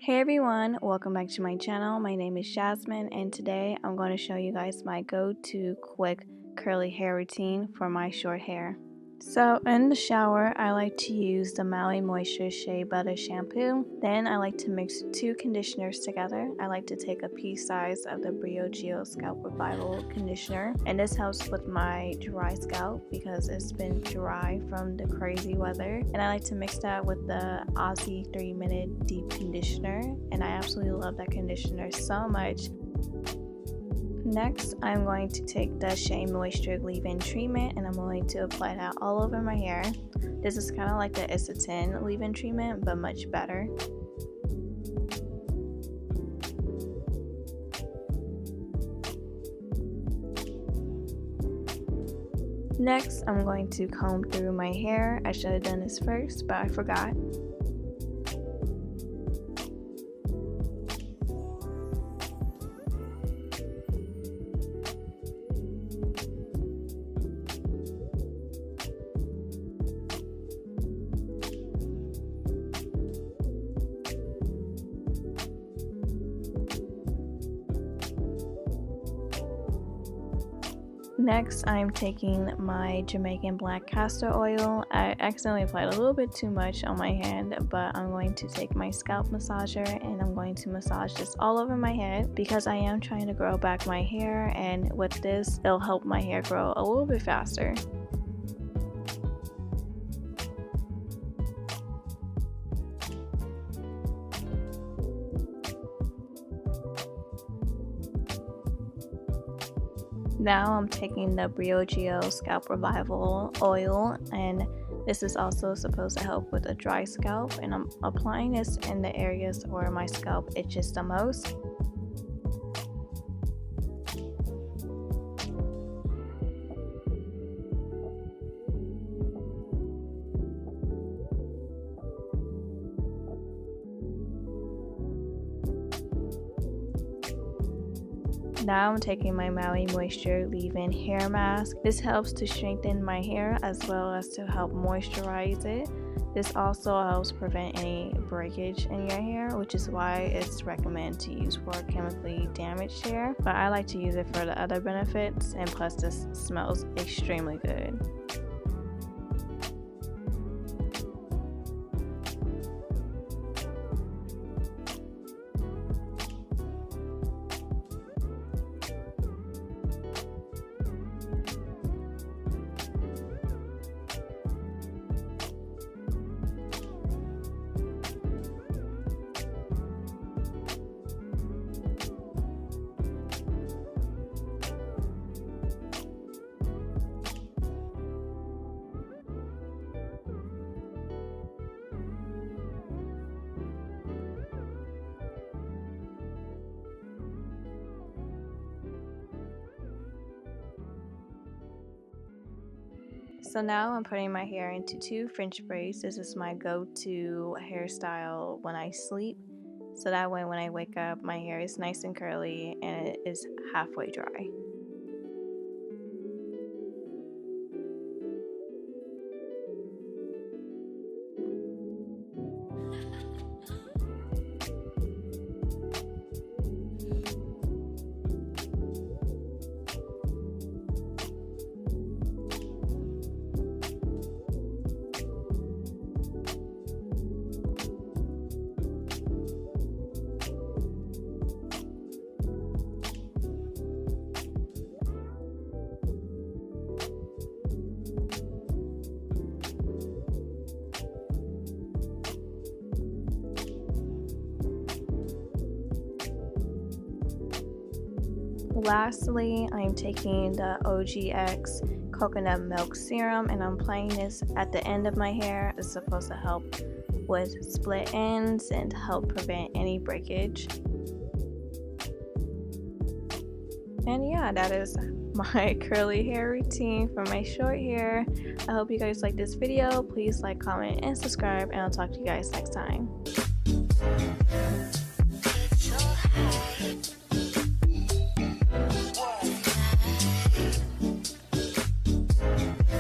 Hey everyone, welcome back to my channel. My name is Jazmine and today I'm going to show you guys my go-to quick curly hair routine for my short hair. So in the shower, I like to use the Maui Moisture Shea Butter shampoo. Then I like to mix two conditioners together. I like to take a pea size of the Briogeo Scalp Revival conditioner, and this helps with my dry scalp because it's been dry from the crazy weather. And I like to mix that with the Aussie 3-minute deep conditioner, and I absolutely love that conditioner so much. Next, I'm going to take the Shea Moisture Leave-In Treatment and I'm going to apply that all over my hair. This is kind of like the Issa leave-in treatment, but much better. Next, I'm going to comb through my hair. I should have done this first, but I forgot. Next, I'm taking my Jamaican black castor oil. I accidentally applied a little bit too much on my hand, but I'm going to take my scalp massager and I'm going to massage this all over my head because I am trying to grow back my hair, and with this, it'll help my hair grow a little bit faster. Now I'm taking the Briogeo Scalp Revival oil, and this is also supposed to help with a dry scalp, and I'm applying this in the areas where my scalp itches the most. Now I'm taking my Maui Moisture Leave-In Hair Mask. This helps to strengthen my hair as well as to help moisturize it. This also helps prevent any breakage in your hair, which is why it's recommended to use for chemically damaged hair. But I like to use it for the other benefits, and plus this smells extremely good. So now I'm putting my hair into two French braids. This is my go-to hairstyle when I sleep. So that way when I wake up, my hair is nice and curly and it is halfway dry. Lastly, I'm taking the OGX Coconut Milk Serum and I'm applying this at the end of my hair. It's supposed to help with split ends and help prevent any breakage. And yeah, that is my curly hair routine for my short hair. I hope you guys like this video. Please like, comment, and subscribe, and I'll talk to you guys next time.